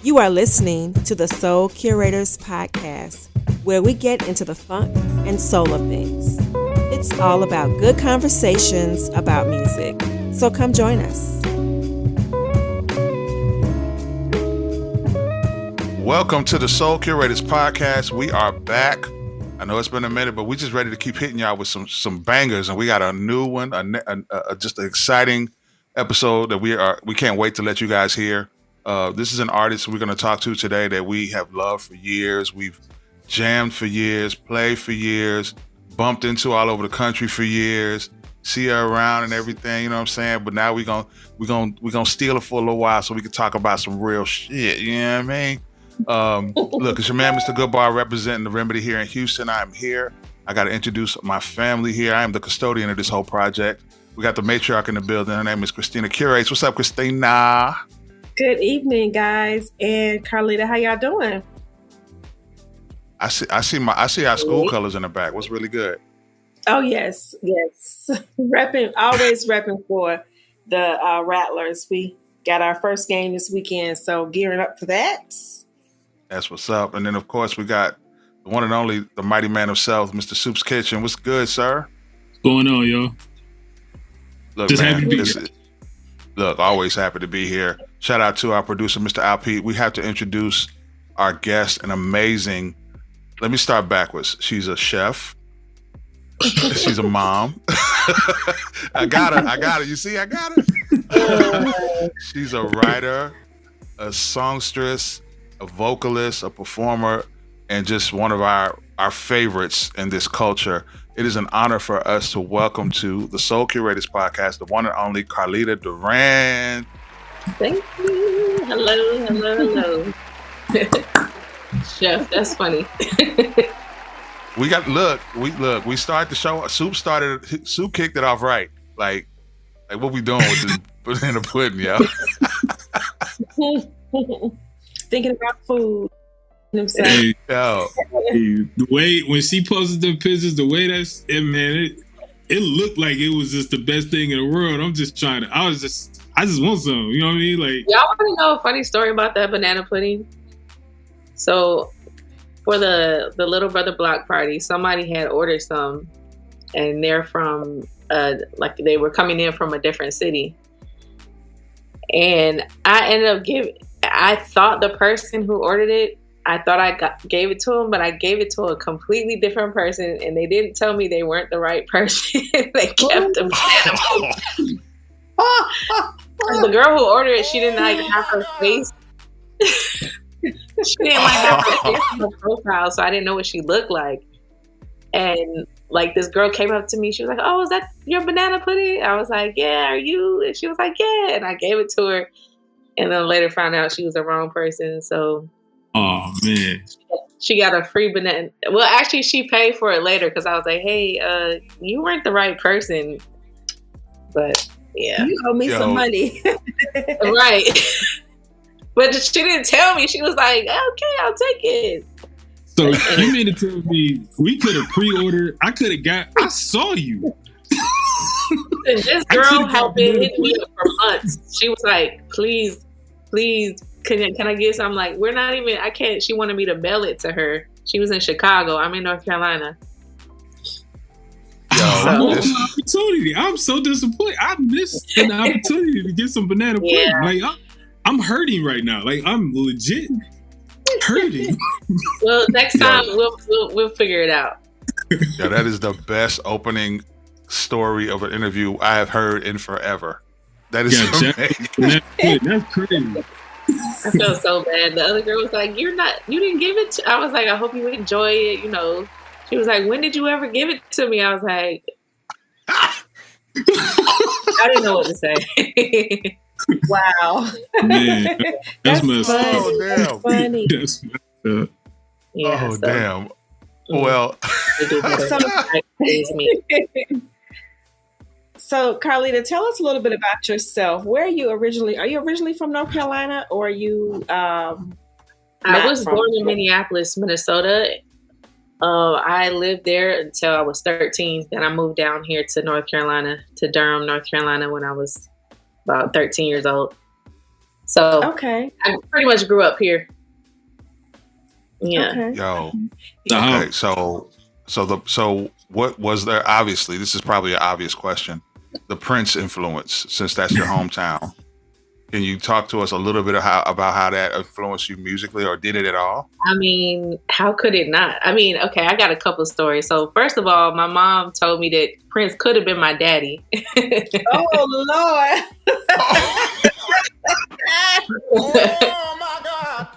You are listening to the Soul Curators podcast, where we get into the funk and soul of things. It's all about good conversations about music. So come join us. Welcome to the Soul Curators podcast. We are back. I know it's been a minute, but we're just ready to keep hitting y'all with some bangers, and we got a new one, just an exciting episode that we can't wait to let you guys hear. This is an artist we're going to talk to today that we have loved for years. We've jammed for years, played for years, bumped into all over the country for years, see her around and everything, you know what I'm saying? But now we're gonna steal her for a little while so we can talk about some real shit, you know what I mean? Look, it's your man, Mr. Goodbar, representing the Remedy here in Houston. I'm here. I got to introduce my family here. I am the custodian of this whole project. We got the matriarch in the building. Her name is Christina Curates. What's up, Christina? Good evening, guys. And Carlitta, how y'all doing? I see our school colors in the back. What's really good? Oh, yes. Always repping for the Rattlers. We got our first game this weekend, so gearing up for that. That's what's up. And then, of course, we got the one and only, the mighty man himself, Mr. Soup's Kitchen. What's good, sir? What's going on, yo? Look, just man, happy to be here. Look, always happy to be here. Shout out to our producer, Mr. Alpete. We have to introduce our guest, an amazing, let me start backwards. She's a chef. She's a mom. I got her. You see, I got her. She's a writer, a songstress, a vocalist, a performer, and just one of our favorites in this culture. It is an honor for us to welcome to the Soul Curators podcast, the one and only Carlitta Durand. Thank you. Hello. Chef, that's funny. We started the show. Soup kicked it off right. Like what we doing with this banana pudding, yo? Thinking about food. Hey, the way when she posted them pictures, the way it looked like it was just the best thing in the world. I just want some. You know what I mean? Like, y'all want to know a funny story about that banana pudding? So, for the little brother block party, somebody had ordered some, and they're from they were coming in from a different city, and I thought the person who ordered it, I thought I gave it to him, but I gave it to a completely different person, and they didn't tell me they weren't the right person. They kept the banana pudding. The girl who ordered it, she didn't have her face. She didn't have her face on her profile, so I didn't know what she looked like. And this girl came up to me. She was like, "Oh, is that your banana pudding?" I was like, "Yeah, are you?" And she was like, "Yeah." And I gave it to her. And then later found out she was the wrong person. So, oh man, she got a free banana. Well, actually, she paid for it later because I was like, "Hey, you weren't the right person." But yeah, you owe me some money, right? But she didn't tell me. She was like, "Okay, I'll take it." So you mean to tell me we could have pre-ordered? I saw you. And this girl had been hitting me up for months. She was like, please, can I get some? I'm like, we're not even, I can't. She wanted me to mail it to her. She was in Chicago. I'm in North Carolina. Opportunity. I'm so disappointed. I missed an opportunity to get some banana pudding. Yeah. Like, I'm hurting right now. Like, I'm legit hurting. Well, next time we'll figure it out. Yeah, that is the best opening story of an interview I have heard in forever. That is amazing. That's crazy. I felt so bad. The other girl was like, you didn't give it to, I was like, I hope you enjoy it, you know. She was like, when did you ever give it to me? I was like, I didn't know what to say. Wow. Man, that's messed up. Oh, damn. Funny. That's messed up. Yeah, damn. Well. So, Carlitta, tell us a little bit about yourself. Where are you originally? Are you originally from North Carolina, or are you? I was born in Minneapolis, Minnesota. I lived there until I was 13. Then I moved down here to North Carolina, to Durham, North Carolina, when I was about 13 years old. So Okay. I pretty much grew up here. Yeah. Okay. Yo. Okay. So what was there? Obviously, this is probably an obvious question. The Prince influence, since that's your hometown. Can you talk to us a little bit about how that influenced you musically, or did it at all? I mean, how could it not? I mean, okay, I got a couple stories. So first of all, my mom told me that Prince could have been my daddy. Oh Lord. Oh my God.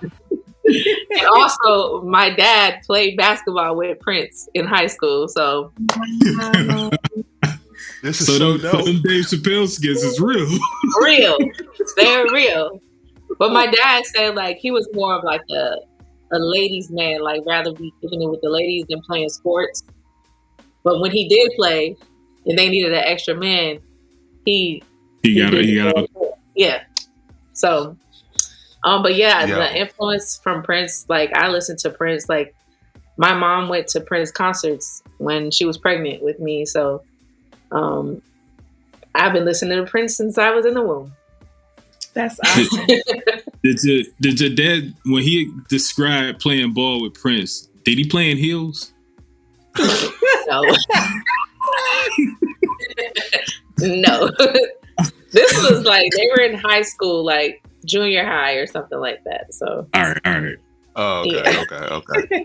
And also, my dad played basketball with Prince in high school. So This is so dope. Them Dave Chappelle skits is real. real. They're real. But my dad said like he was more of like a ladies' man, like rather be kicking it with the ladies than playing sports. But when he did play and they needed an extra man, he got it. Yeah. So but yeah, the influence from Prince, like I listened to Prince, like my mom went to Prince concerts when she was pregnant with me. So I've been listening to Prince since I was in the womb. That's awesome. Did your dad, when he described playing ball with Prince, did he play in heels? No. No. This was like they were in high school, like junior high or something like that. So all right. Oh, okay, yeah. okay.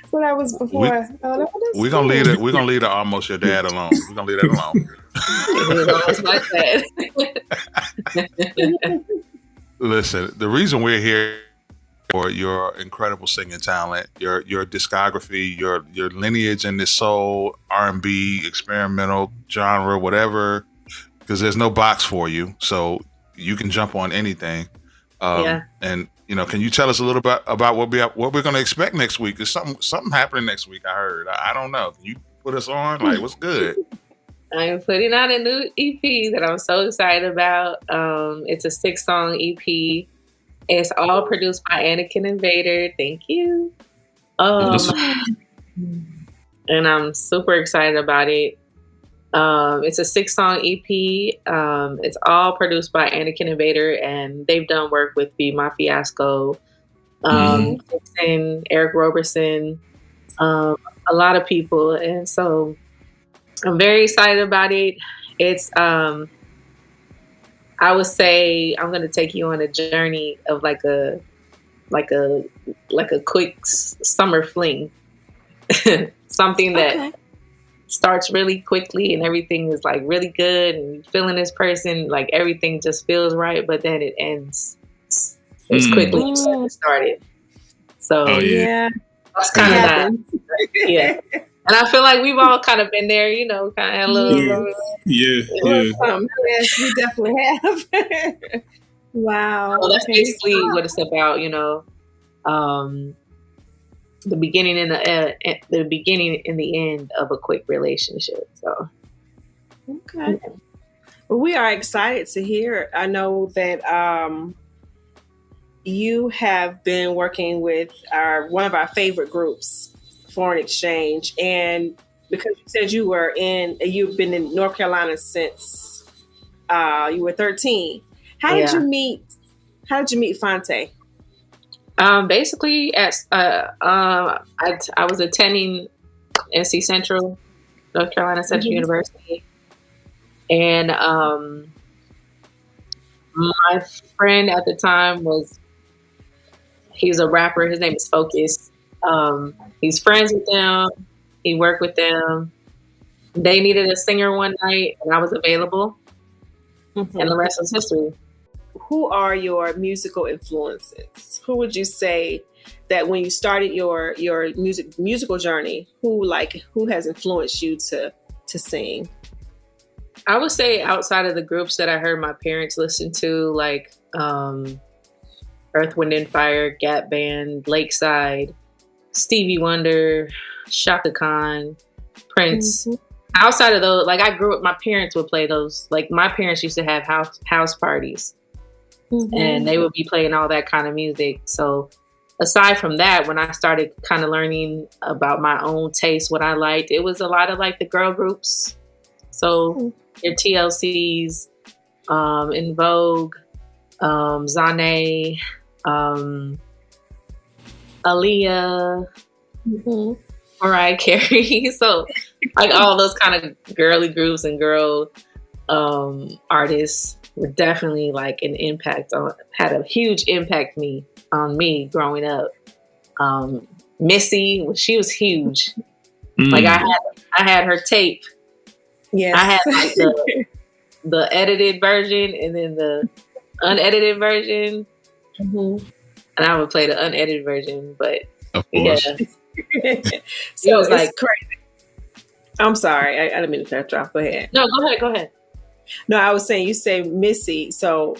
So that was before. We're gonna leave it. We're gonna leave the almost your dad alone. We're gonna leave that alone. It was almost like that. Listen, the reason we're here for your incredible singing talent, your discography, your lineage in this soul, R&B, experimental genre, whatever, because there's no box for you, so you can jump on anything. And can you tell us a little bit about what we're going to expect next week? There's something happening next week. I heard. I don't know. Can you put us on? Like, what's good? I'm putting out a new EP that I'm so excited about. It's a 6-song EP. It's all produced by Anakin and Vader. Thank you. And I'm super excited about it. It's a 6-song EP. It's all produced by Anakin and Vader, and they've done work with Be My Fiasco, Dixon, Eric Roberson, a lot of people, and so I'm very excited about it. It's I would say I'm going to take you on a journey of like a quick summer fling, something that starts really quickly and everything is like really good and feeling this person, like everything just feels right, but then it ends as quickly as it started. So that's kind of that. Yeah. And I feel like we've all kind of been there, kind of a little. Yes, we definitely have. Wow. So that's basically what it's about, the beginning and the end of a quick relationship. So, okay. Well, we are excited to hear. I know that you have been working with one of our favorite groups, Foreign Exchange, and because you said you've been in North Carolina since you were 13. How did you meet Phonte? Basically, I was attending NC Central, North Carolina Central University, and my friend at the time he's a rapper. His name is Focus. He's friends with them. He worked with them. They needed a singer one night, and I was available, and the rest was history. Who are your musical influences? Who would you say that when you started your musical journey, who has influenced you to sing? I would say outside of the groups that I heard my parents listen to, like Earth, Wind and Fire, Gap Band, Lakeside, Stevie Wonder, Shaka Khan, Prince. Outside of those, like I grew up, my parents would play those. Like my parents used to have house parties. And they would be playing all that kind of music. So aside from that, when I started kind of learning about my own taste, what I liked, it was a lot of like the girl groups. So your TLCs, In Vogue, Zane, Aaliyah, Mariah Carey. So like all those kind of girly groups and girl artists were definitely like had a huge impact on me growing up. Missy, she was huge. Like I had her tape. Yes. I had like the edited version and then the unedited version. And I would play the unedited version, but of course. So it was like crazy. I'm sorry. I didn't mean to cut you off. Go ahead. No, go ahead. No, I was saying, you say Missy. So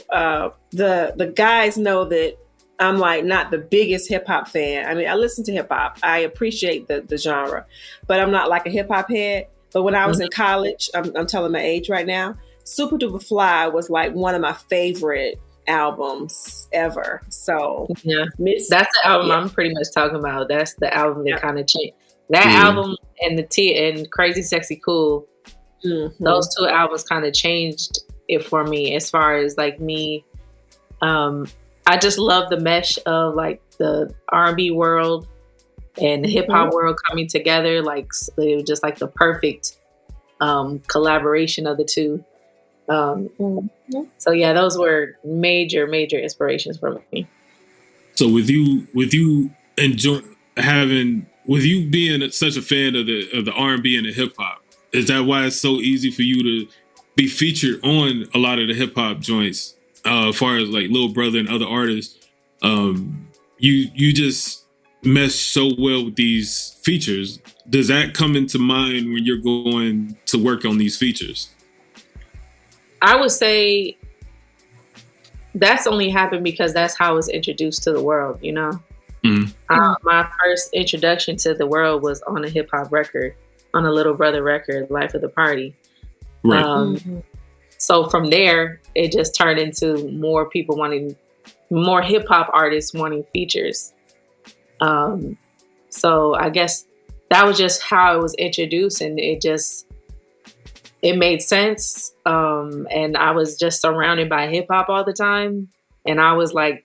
the guys know that I'm like not the biggest hip hop fan. I mean, I listen to hip hop. I appreciate the genre, but I'm not like a hip hop head. But when I was in college, I'm telling my age right now, Super Duper Fly was like one of my favorite albums ever. So yeah, that's the album I'm pretty much talking about. That's the album that kind of changed. That album and Crazy Sexy Cool, those two albums kind of changed it for me as far as like me. I just love the mesh of like the R&B world and the hip hop world coming together. Like it was just like the perfect collaboration of the two. So yeah, those were major inspirations for me. So with you being such a fan of the R&B and the hip hop, is that why it's so easy for you to be featured on a lot of the hip hop joints? As far as like Lil Brother and other artists, you just mesh so well with these features. Does that come into mind when you're going to work on these features? I would say that's only happened because that's how I was introduced to the world, you know? My first introduction to the world was on a hip hop record, on a Little Brother record, Life of the Party. Right. So from there, it just turned into more hip hop artists wanting features. So I guess that was just how I was introduced, and it made sense. And I was just surrounded by hip hop all the time. And I was like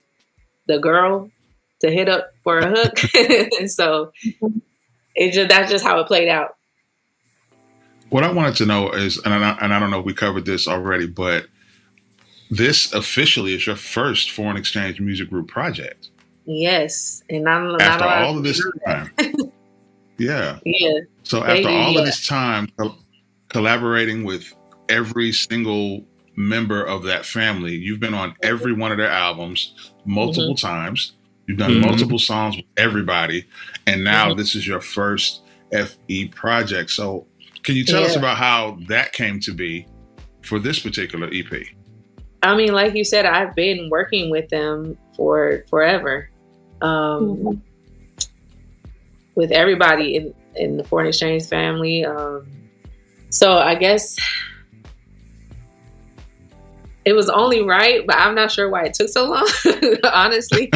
the girl to hit up for a hook. And so that's just how it played out. What I wanted to know is, and I don't know if we covered this already, but this officially is your first foreign exchange music group project. Yes. And after all of this time. Yeah. Yeah. So after all of this time collaborating with every single member of that family, you've been on every one of their albums multiple times. You've done multiple songs with everybody. And now this is your first FE project. So can you tell us about how that came to be for this particular EP? I mean, like you said, I've been working with them for forever. With everybody in the foreign exchange family. So I guess it was only right, but I'm not sure why it took so long, honestly.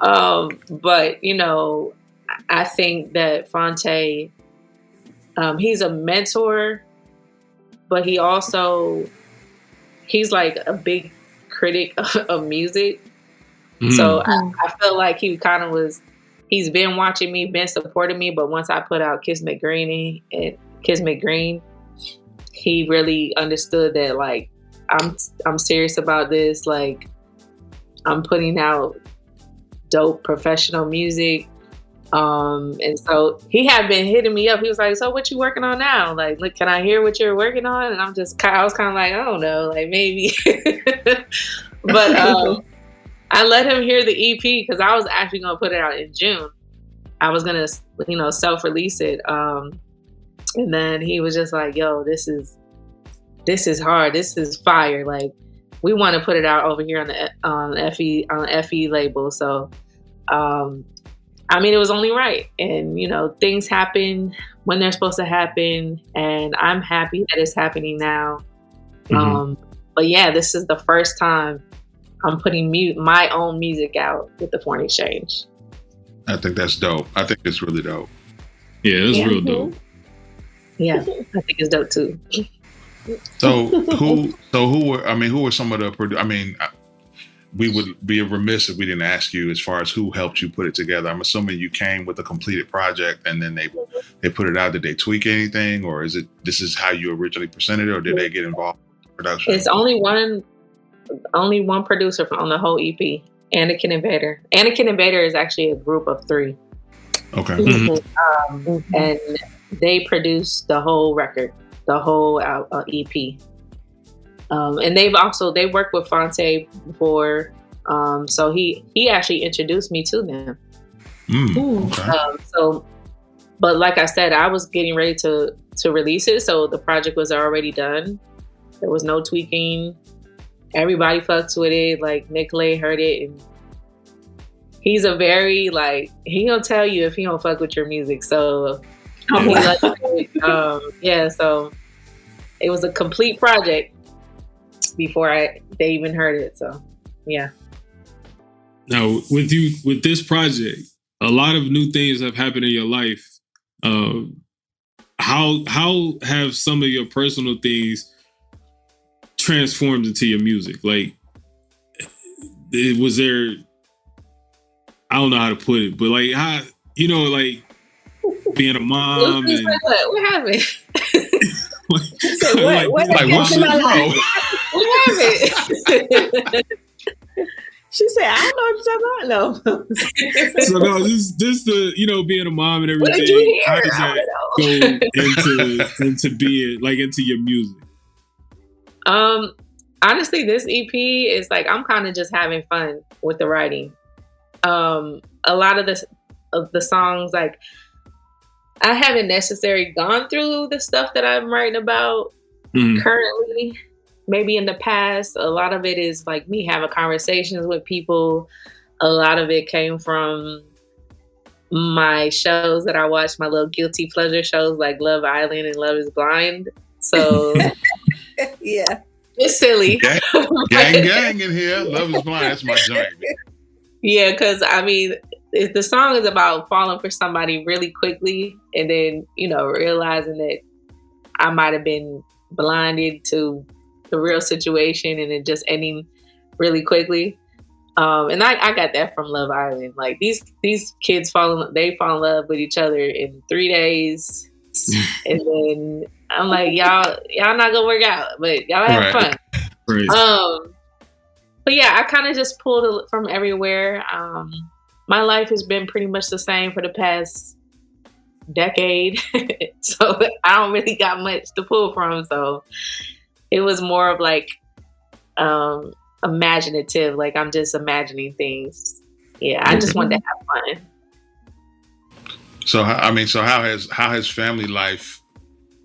But, you know, I think that Phonte, he's a mentor, but he's like a big critic of music. So I felt like he's been watching me, been supporting me. But once I put out Kiss Me Green, he really understood that like, I'm serious about this. Like, I'm putting out dope professional music. And so he had been hitting me up. He was like, so what you working on now? Like, look, can I hear what you're working on? And I was kind of like, I don't know, like maybe. But I let him hear the EP because I was actually going to put it out in June. I was going to, self-release it. And then he was just like, yo, this is hard. This is fire. Like, we want to put it out over here on the FE label. So, I mean, it was only right. And, things happen when they're supposed to happen. And I'm happy that it's happening now. But yeah, this is the first time I'm putting my own music out with the Foreign Exchange. I think that's dope. I think it's really dope. Yeah, it's real dope. Yeah, I think it's dope too. So who were some of the we would be remiss if we didn't ask you as far as who helped you put it together. I'm assuming you came with a completed project and then they put it out. Did they tweak anything, or is it this is how you originally presented it, or did they get involved in production? It's only one producer on the whole EP, Anakin and Vader. Anakin and Vader is actually a group of 3. Okay. And they produced the whole record, the whole EP. And they worked with Fonte before, so he actually introduced me to them. Okay. But like I said, I was getting ready to release it, so the project was already done. There was no tweaking. Everybody fucked with it. Like Nicolay heard it, and he's a very he gonna tell you if he don't fuck with your music. So so it was a complete project before they even heard it. So yeah. Now with this project, a lot of new things have happened in your life. How have some of your personal things transformed into your music? Like, was there? I don't know how to put it, but like how being a mom and what happened? What happened? She said, "I don't know what you're talking about." No. So no, this the being a mom and everything. What did you hear? How does that go into being into your music? Honestly, this EP is I'm kind of just having fun with the writing. A lot of the songs, I haven't necessarily gone through the stuff that I'm writing about currently. Maybe in the past, a lot of it is me having conversations with people. A lot of it came from my shows that I watch, my little guilty pleasure shows like Love Island and Love is Blind. So yeah, it's silly. Gang in here. Love is Blind. That's my joint. Yeah, because the song is about falling for somebody really quickly and then, realizing that I might have been blinded to the real situation and it just ending really quickly. And I got that from Love Island. These kids fall in love with each other in 3 days. And then I'm y'all not gonna work out, but y'all have fun. Right. But yeah, I kind of just pulled it from everywhere. My life has been pretty much the same for the past decade. So I don't really got much to pull from. So it was more of imaginative. I'm just imagining things. Yeah, I just wanted to have fun. So how has family life?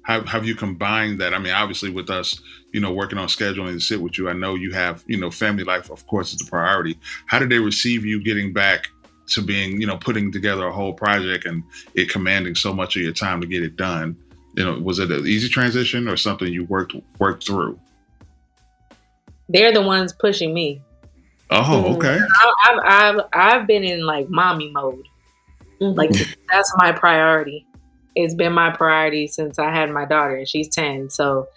Have you combined that? Obviously with us, working on scheduling to sit with you, I know you have, family life, of course, is the priority. How did they receive you getting back to being, putting together a whole project and it commanding so much of your time to get it done? Was it an easy transition or something you worked through? They're the ones pushing me. Oh, okay. I've been in mommy mode. That's my priority. It's been my priority since I had my daughter, and she's 10. So,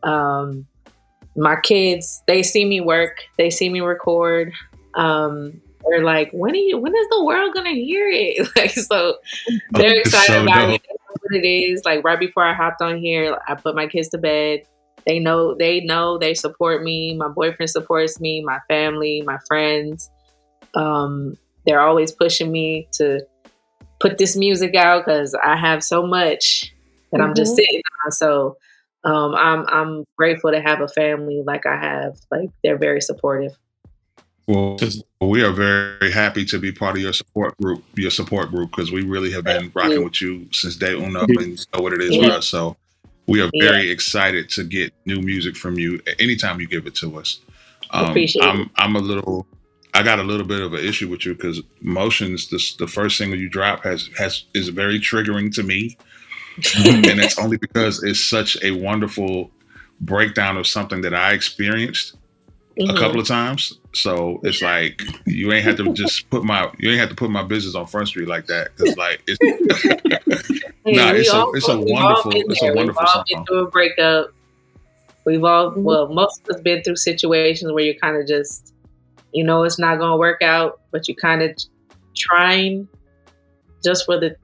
my kids, they see me work, they see me record. They're like, when is the world gonna hear it? So they're excited about it. They know what it is. Right before I hopped on here, I put my kids to bed. They know, they support me. My boyfriend supports me, my family, my friends. They're always pushing me to put this music out because I have so much that I'm just sitting on. So I'm grateful to have a family like I have. They're very supportive. Well, we are very happy to be part of your support group, because we really have been rocking with you since day uno and you know what it is with us. So we are very excited to get new music from you anytime you give it to us. Appreciate it. I got a little bit of an issue with you because Emotions, the first single you drop is very triggering to me. And it's only because it's such a wonderful breakdown of something that I experienced a couple of times. So it's you ain't have to just put my business on Front Street like that. Cause it's a wonderful song. Been through a breakup. We've all, most of us been through situations where you're kind of just you know it's not gonna work out, but you kind of trying just for the,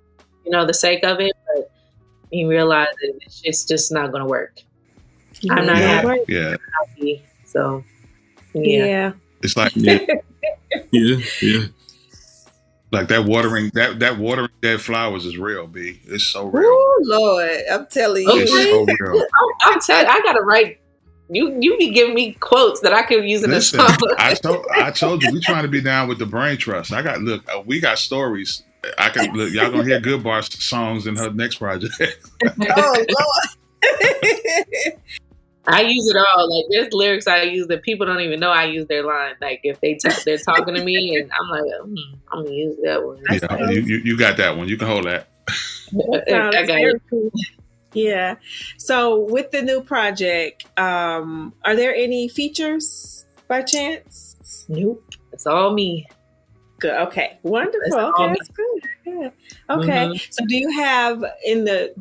you know, the sake of it, but you realize that it's just not gonna work. I'm not happy. Yeah. So yeah. It's like Yeah. like that watering dead flowers is real, B. It's so real. Oh Lord, I'm telling you. It's so real. I'm telling you, I gotta write. You be giving me quotes that I could use in Listen, a song. I told you we trying to be down with the brain trust. We got stories. Y'all gonna hear Good Bar songs in her next project. Oh Lord. I use it all. Like there's lyrics I use that people don't even know I use their line. Like if they're talking to me and I'm like, I'm gonna use that one. Yeah, you got that one. You can hold that. I got it. Cool. Yeah. So with the new project, are there any features by chance? Nope. It's all me. Good. Okay. Wonderful. all Okay, me. that's good. Good. Okay. So do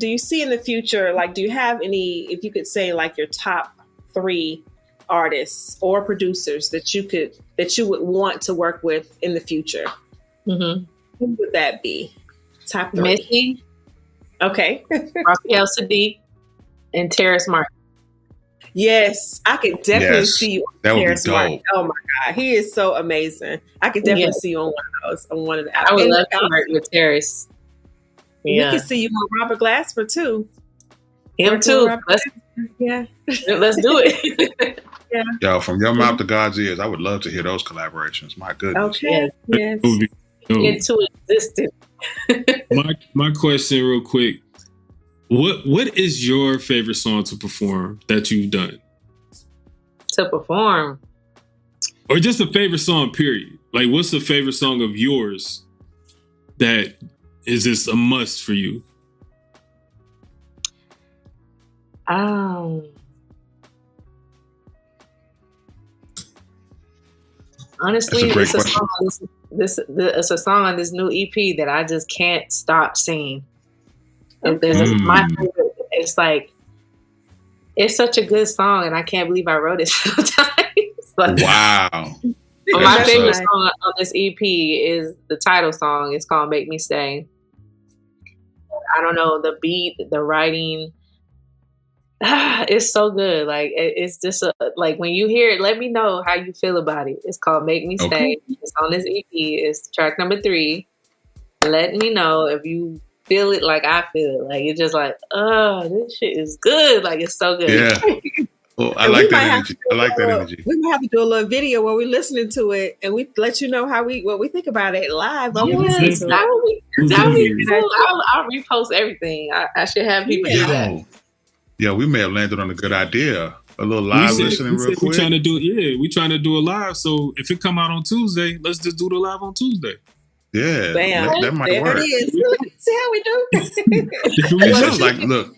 you see in the future, like, do you have any, if you could say like your top 3 artists or producers that you would want to work with in the future? Mm-hmm. Who would that be? Top 3. Missy, Okay. Raphael Sadiq, and Terrace Martin. Yes, I could definitely see you on That would be Terrace Martin. dope. Oh my God, he is so amazing. I could definitely see you on one of those. On one of the I would and love to work with Terrace. Yeah, we could see you on Robert Glasper too. him Working too. with Robert Glasper. Let's do it. Yo, from your mouth to God's ears, I would love to hear those collaborations. My goodness. Okay. Yes. That would be dope. Into existence. My question, real quick: what is your favorite song to perform that you've done, To perform. or just a favorite song? Period. Like, what's the favorite song of yours that is just a must for you? Honestly, That's a great it's a song on it's a song on this new EP that I just can't stop singing. And my favorite. It's like it's such a good song, and I can't believe I wrote it sometimes. But Wow. but my That's favorite what's song on this EP is the title song. It's called "Make Me Stay." I don't know, the beat, the writing. It's so good. Like it's just like when you hear it, let me know how you feel about it. It's called "Make Me Stay." Okay. It's on this EP. It's track number 3. Let me know if you feel it like I feel it. Like it's just like, oh, this shit is good. Like it's so good. Yeah. Well, I And like we might that have energy. to I like that energy. We might have to do a little video where we're listening to it, and we let you know what we think about it live. While we listen Yes, to it. that would be cool. I'll repost everything. I should have people do that. Yo, we may have landed on a good idea. A little live listening real quick. We're trying to do a live. So if it come out on Tuesday, let's just do the live on Tuesday. Yeah, Bam. that might There work. it is. See how we do? It's just like, look,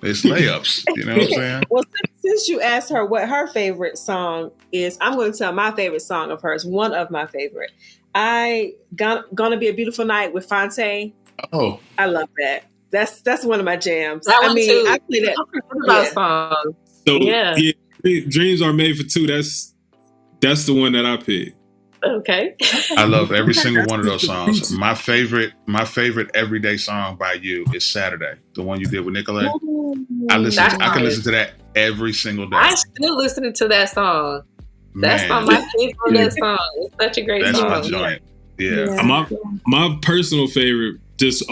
it's layups. You know what I'm saying? Well, since you asked her what her favorite song is, I'm going to tell my favorite song of hers. One of my favorite. Gonna Be a Beautiful Night with Fonte. Oh, I love that. That's one of my jams. That one I mean, too. I play that. I forgot about songs. So Yeah. Dreams Are Made for Two. That's the one that I picked. Okay. I love every single one of those songs. My favorite everyday song by you is Saturday, the one you did with Nicolette. I can listen to that every single day. I'm still listening to that song. That's Man, my kids on that song. It's such a great that's song. my joint. Yeah. My personal favorite, just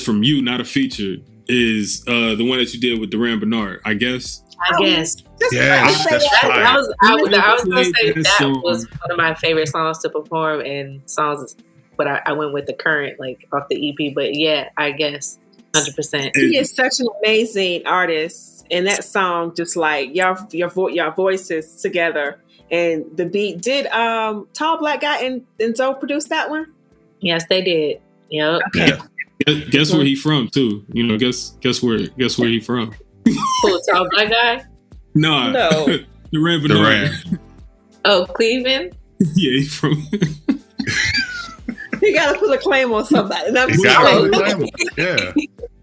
from you, not a feature, is the one that you did with Durand Bernard. I guess. Yes, that's fire. I was gonna say that song. was one of my favorite songs to perform and songs, but I went with the current, like off the EP. But yeah, I guess 100%. He is such an amazing artist, and that song just like your voices together and the beat. Did Tall Black Guy and Zoe produce that one? Yes, they did. Yep. Okay. Yeah. Guess where he from too? You know, guess where he from? Who, Tall Black Guy? No. Durand Bernard. Oh, Cleveland. Yeah, he from. He got to put a claim on somebody. And I'm You just got saying. it. Yeah.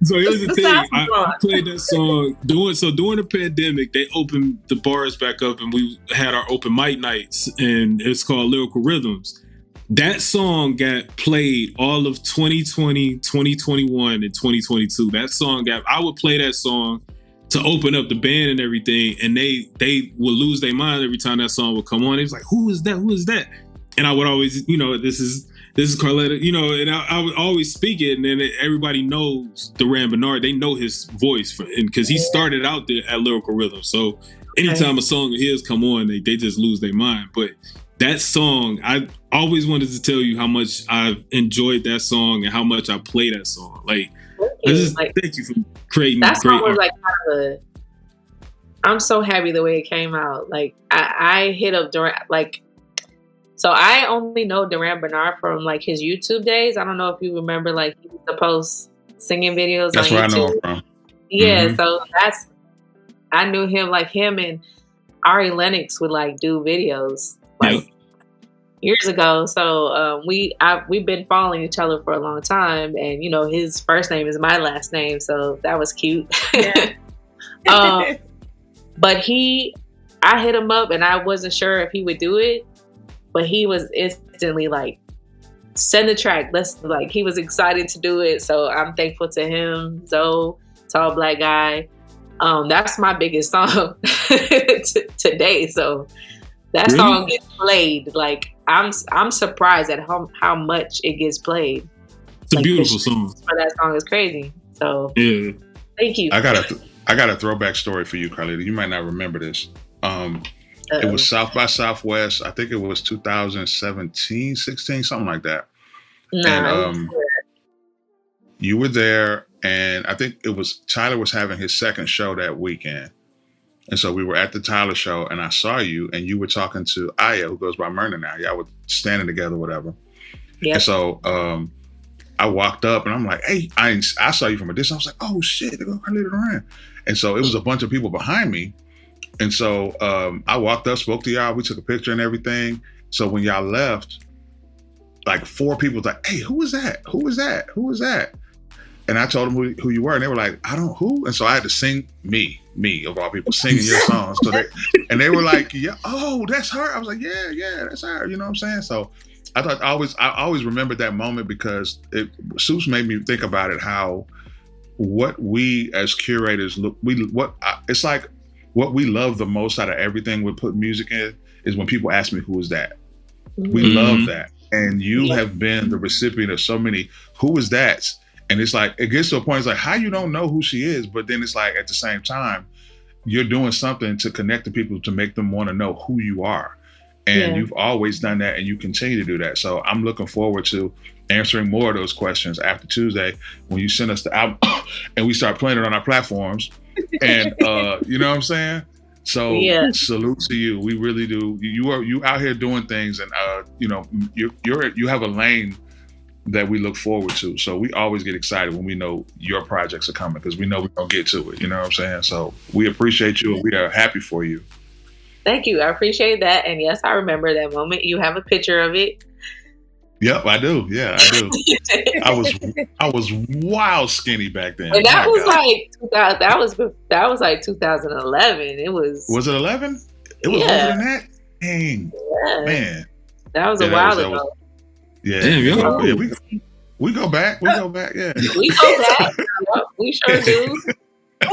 So here's the thing. Besides I LeBron. played that song during the pandemic. They opened the bars back up, and we had our open mic nights, and it's called Lyrical Rhythms. That song got played all of 2020, 2021, and 2022. That song I would play that song to open up the band and everything, and they would lose their mind every time that song would come on. It was like, who is that? Who is that? And I would always, this is Carlitta, and I would always speak it, and then everybody knows Durand Bernard. They know his voice, because he started out there at Lyrical Rhythm. So anytime a song of his come on, they just lose their mind. But that song, I always wanted to tell you how much I've enjoyed that song and how much I play that song. Like, thank you for creating that great song was art. like kind of I'm so happy the way it came out. Like I hit up Durand, like, so I only know Durand Bernard from like his YouTube days. I don't know if you remember, like, he used to post singing videos That's on where YouTube. I know him from. Yeah, so I knew him, like him and Ari Lennox would like do videos like years ago. So we've been following each other for a long time, and his first name is my last name, so that was cute. Yeah. But I hit him up and I wasn't sure if he would do it, but he was instantly like, send the track. He was excited to do it. So I'm thankful to him. Zoe, tall black guy. That's my biggest song today. So that song gets played. Like I'm surprised at how much it gets played. It's a beautiful song. For that song is crazy. So yeah, thank you. I got a throwback story for you, Carlitta. You might not remember this. It was South by Southwest. I think it was 2017, 16, something like that. And you were there, and I think it was Tyler was having his second show that weekend. And so we were at the Tyler show, and I saw you, and you were talking to Aya, who goes by Myrna now. Y'all were standing together, whatever. Yep. And so I walked up, and I'm like, hey, I saw you from a distance. I was like, oh, shit, there goes Carlitta Durand. And so it was a bunch of people behind me. And so I walked up, spoke to y'all. We took a picture and everything. So when y'all left, like 4 people was like, hey, who was that? Who was that? Who was that? And I told them who you were. And they were like, I don't who? And so I had to sing me of all people, singing your songs. So they were like, yeah, oh, that's her. I was like, yeah, that's her. You know what I'm saying? So I thought I always remembered that moment because Seuss made me think about it, how what we as curators it's like what we love the most out of everything we put music in is when people ask me, who is that? We love that. And you have been the recipient of so many, who is that? And it's like, it gets to a point, it's like, how you don't know who she is, but then it's like, at the same time, you're doing something to connect the people to make them want to know who you are. And you've always done that, and you continue to do that. So I'm looking forward to answering more of those questions after Tuesday when you send us the album and we start playing it on our platforms. And you know what I'm saying? So salute to you. We really do. You out here doing things, and you have a lane that we look forward to. So we always get excited when we know your projects are coming, because we know we're gonna get to it. You know what I'm saying? So we appreciate you, and we are happy for you. Thank you. I appreciate that. And yes, I remember that moment. You have a picture of it. Yep, I do. Yeah, I do. I was wild skinny back then. And that was like 2000. That was like 2011. It was. Was it 11? It was older than that. Dang, man. That was a while ago. We go back. We go back. Yeah, we go back. We sure do.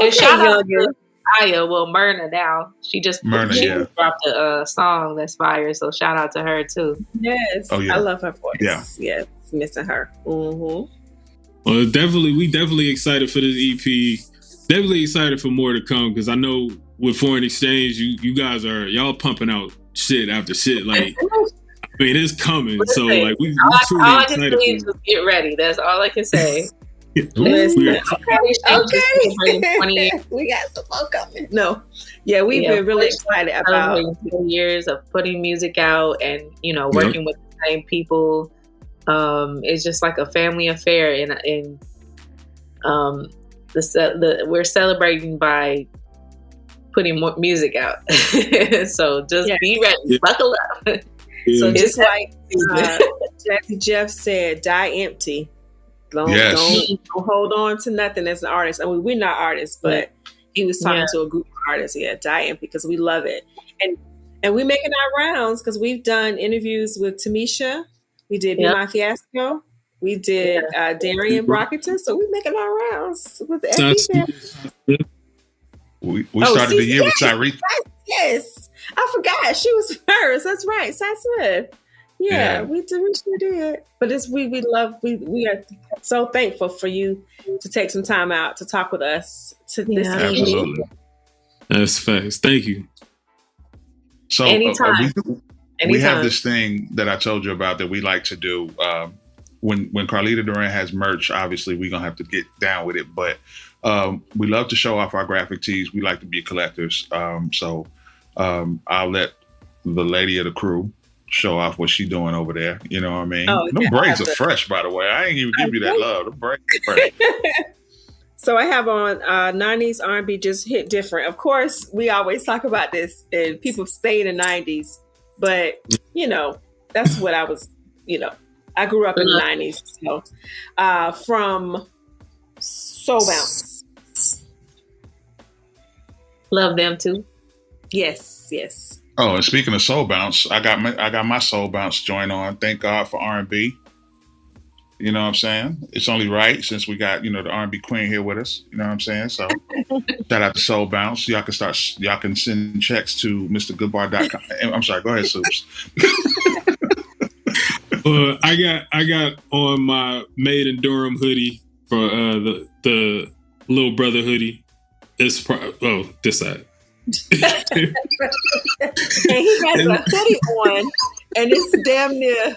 And shout out to Aya, Myrna now. She just dropped a song that's fire, so shout out to her too. Yes. Oh, yeah. I love her voice. Yeah. Yes, missing her. Mm-hmm. Well, we definitely excited for this EP. Definitely excited for more to come, because I know with Foreign Exchange, you guys y'all pumping out shit after shit. Like, I mean, it's coming. So like we truly all excited. I can say is just get ready. That's all I can say. Listen, okay. We got some more coming. No, we've been really excited about 10 years of putting music out and working with the same people. It's just like a family affair, and we're celebrating by putting more music out. So just be ready, buckle up. So just like Jazzy Jeff said, die empty. Don't hold on to nothing as an artist. I mean, we're not artists, but he was talking to a group of artists. Diane, because we love it, and we're making our rounds because we've done interviews with Tamisha. We did Be My Fiasco. We did Darian Brockington. So we're making our rounds with the FB. We started the year with Tyree. Yes, I forgot she was first. That's right, Cy Smith. Yeah, we sure did. But we are so thankful for you to take some time out to talk with us this evening. Absolutely. That's facts. Thank you. So anytime. We have this thing that I told you about that we like to do. When Carlitta Durand has merch, obviously we're gonna have to get down with it. But we love to show off our graphic tees. We like to be collectors. So I'll let the lady of the crew show off what she's doing over there. You know what I mean? Oh, Them braids are fresh, by the way. I ain't even give you that love. Them braids are fresh. So I have on 90s R&B just hit different. Of course, we always talk about this and people stay in the 90s. But, that's what I was, I grew up in the 90s. So from Soul Bounce. Love them too. Yes. Oh, and speaking of Soul Bounce, I got my Soul Bounce joint on. Thank God for R&B. You know what I'm saying? It's only right since we got, the R&B queen here with us. You know what I'm saying? So shout out to Soul Bounce. Y'all can send checks to MrGoodbar.com. I'm sorry, go ahead, Soups. I got on my Made in Durham hoodie for the little brother hoodie. It's this side. And he has a hoodie on, and it's damn near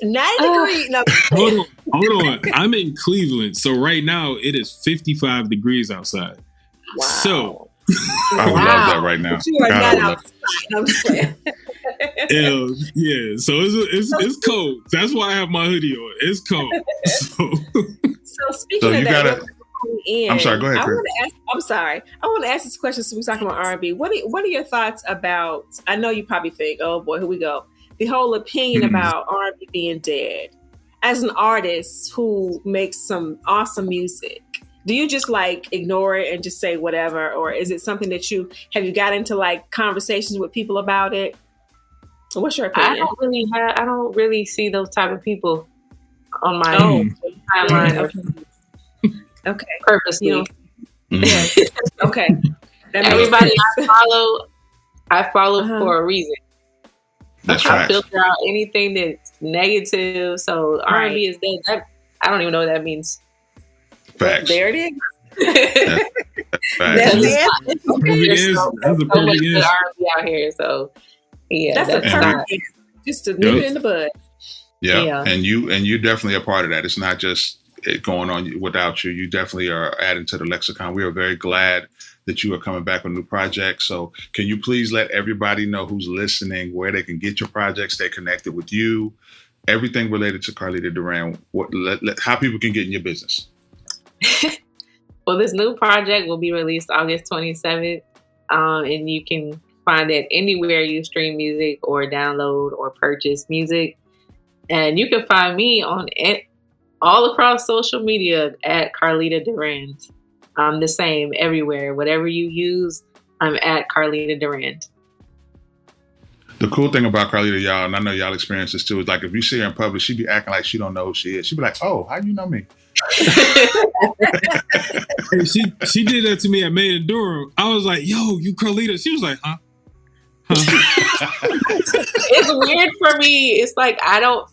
90 degrees. No, hold on. I'm in Cleveland, so right now it is 55 degrees outside. Wow. So I would love that right now. But you are not outside. I'm saying. Yeah. So it's cold. That's why I have my hoodie on. It's cold. So speaking of that. I'm sorry. Go ahead. I want to ask this question. So we're talking about R&B. What are your thoughts about? I know you probably think, "Oh boy, here we go." The whole opinion about R&B being dead. As an artist who makes some awesome music, do you just ignore it and just say whatever, or is it something that you got into conversations with people about it? What's your opinion? I don't really see those type of people on my timeline. Okay. Purposely. Yeah. Okay. Everybody I follow for a reason. That's I right. filter out anything that's negative. So R&B is dead. I don't even know what that means. Facts. There it is. Facts. That's a perfect answer. R&B out here. So that's a perfect answer. Just to nip it in the bud. Yeah. And you're definitely a part of that. It's not just it going on without you. You definitely are adding to the lexicon. We are very glad that you are coming back with new projects. So can you please let everybody know who's listening where they can get your projects, stay connected with you, everything related to Carlitta Durand, how people can get in your business? Well, this new project will be released August 27th. And you can find it anywhere you stream music or download or purchase music. And you can find me on all across social media at Carlitta Durand. I'm the same everywhere. Whatever you use, I'm at Carlitta Durand. The cool thing about Carlitta, y'all, and I know y'all experience this too, is if you see her in public, she be acting like she don't know who she is. She be like, "Oh, how you know me?" Hey, she did that to me at Made in Durham. I was like, "Yo, you Carlitta?" She was like, "Huh?" It's weird for me. It's I don't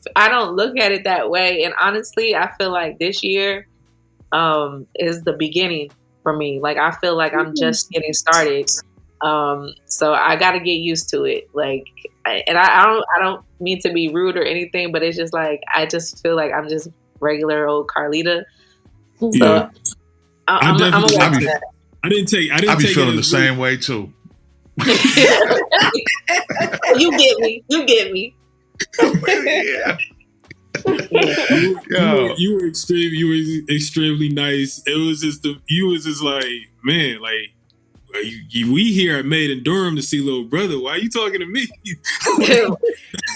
look at it that way. And honestly, I feel like this year is the beginning for me. I feel like I'm just getting started. So I got to get used to it. I don't mean to be rude or anything, but it's just I just feel like I'm just regular old Carlitta. So yeah. I'm that. I didn't take be feeling the same way too. You get me. Yeah. You were extremely nice. It was just man, we here at Made in Durham to see little brother. Why are you talking to me?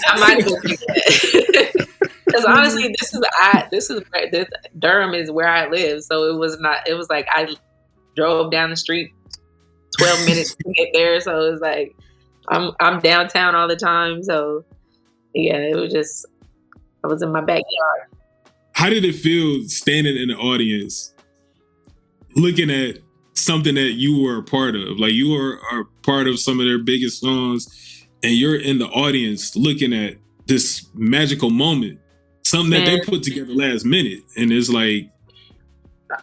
I might do that. Because honestly, this Durham is where I live, so it was like I drove down the street 12 minutes to get there, so it was like I'm downtown all the time, so yeah, it was just I was in my backyard. How did it feel standing in the audience, looking at something that you were a part of? Like you were a part of some of their biggest songs, and you're in the audience looking at this magical moment, something that they put together last minute, and it's like.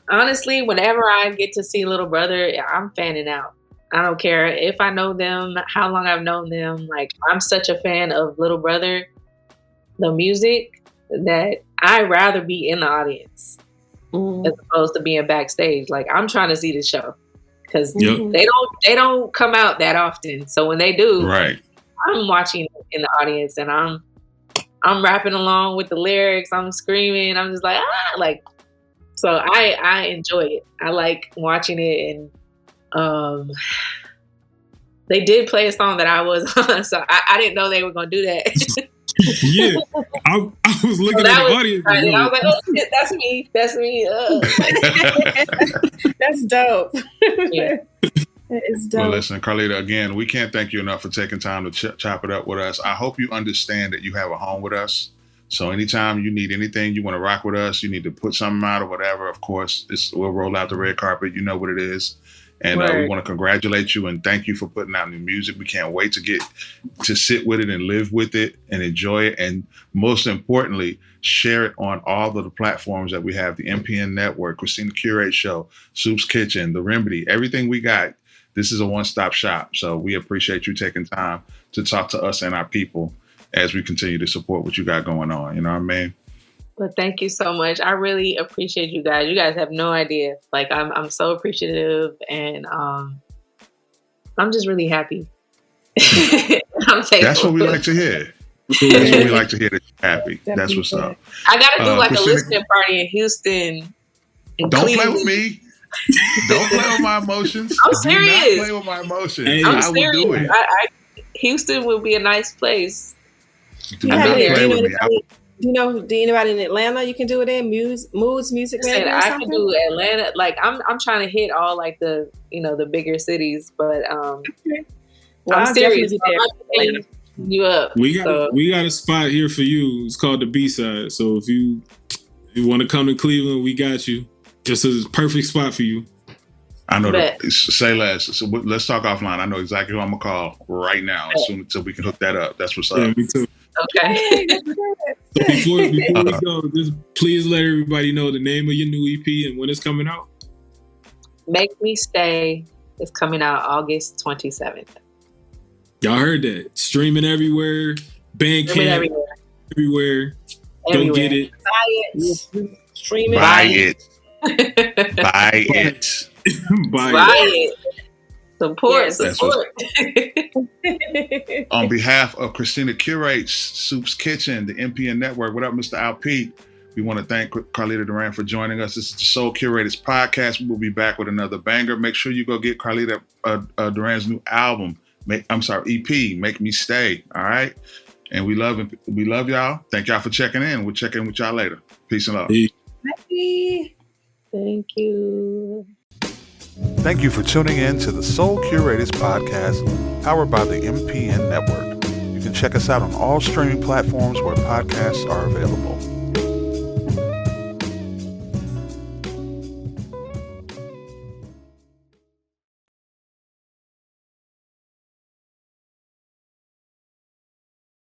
Honestly, whenever I get to see Little Brother, I'm fanning out. I don't care if I know them, how long I've known them. Like, I'm such a fan of Little Brother, the music, that I'd rather be in the audience as opposed to being backstage. Like, I'm trying to see the show because they don't come out that often. So when they do, right, I'm watching in the audience and I'm rapping along with the lyrics. I'm screaming. I'm just like like. So I enjoy it. I like watching it, and they did play a song that I was on, so I didn't know they were gonna do that. Yeah, I was looking at the audience. And I was like, "Oh shit, that's me. That's me." That's dope. Yeah. It's dope. Well, listen, Carlitta, again, we can't thank you enough for taking time to chop it up with us. I hope you understand that you have a home with us. So anytime you need anything, you want to rock with us, you need to put something out or whatever, of course, we'll roll out the red carpet. You know what it is. And we want to congratulate you and thank you for putting out new music. We can't wait to get to sit with it and live with it and enjoy it. And most importantly, share it on all of the platforms that we have, the MPN Network, Christina Curate Show, Soup's Kitchen, The Remedy, everything we got. This is a one-stop shop. So we appreciate you taking time to talk to us and our people as we continue to support what you got going on. You know what I mean? Well, thank you so much. I really appreciate you guys. You guys have no idea. Like, I'm so appreciative, and I'm just really happy. I'm thankful. That's what we like to hear. That's what we like to hear, that you're happy. That's what's up. I got to do like Christina, a listening party in Houston. Don't play with me. Don't play with my emotions. I'm serious. Do not play with my emotions. Hey, I'm I serious. will do it. Houston would be a nice place. Do not play with me. Do you know anybody in Atlanta you can do it in? Moods Music Man? I can do Atlanta. Like I'm trying to hit all like the the bigger cities, but Well, I'm serious. You up? We got a spot here for you. It's called the B-side. So if you want to come to Cleveland, we got you. Just a perfect spot for you. I know. Say less. So let's talk offline. I know exactly who I'm gonna call right now, as soon as we can hook that up. That's what's up. Yeah, me too. Okay. So before we go, just please let everybody know the name of your new EP and when it's coming out. Make Me Stay is coming out August 27th. Y'all heard that? Streaming everywhere, Bandcamp everywhere. Go get it. Buy it. Stream it. Buy it. Buy it. Buy it. Support. On behalf of Christina Curate's Soup's Kitchen, the MPN Network, what up, Mr. Al Pete? We want to thank Carlitta Durand for joining us. This is the Soul Curators podcast. We will be back with another banger. Make sure you go get Carlitta Durand's new album, EP, Make Me Stay. All right? And we love y'all. Thank y'all for checking in. We'll check in with y'all later. Peace and love. Bye. Thank you. Thank you for tuning in to the Soul Curators podcast, powered by the MPN Network. You can check us out on all streaming platforms where podcasts are available.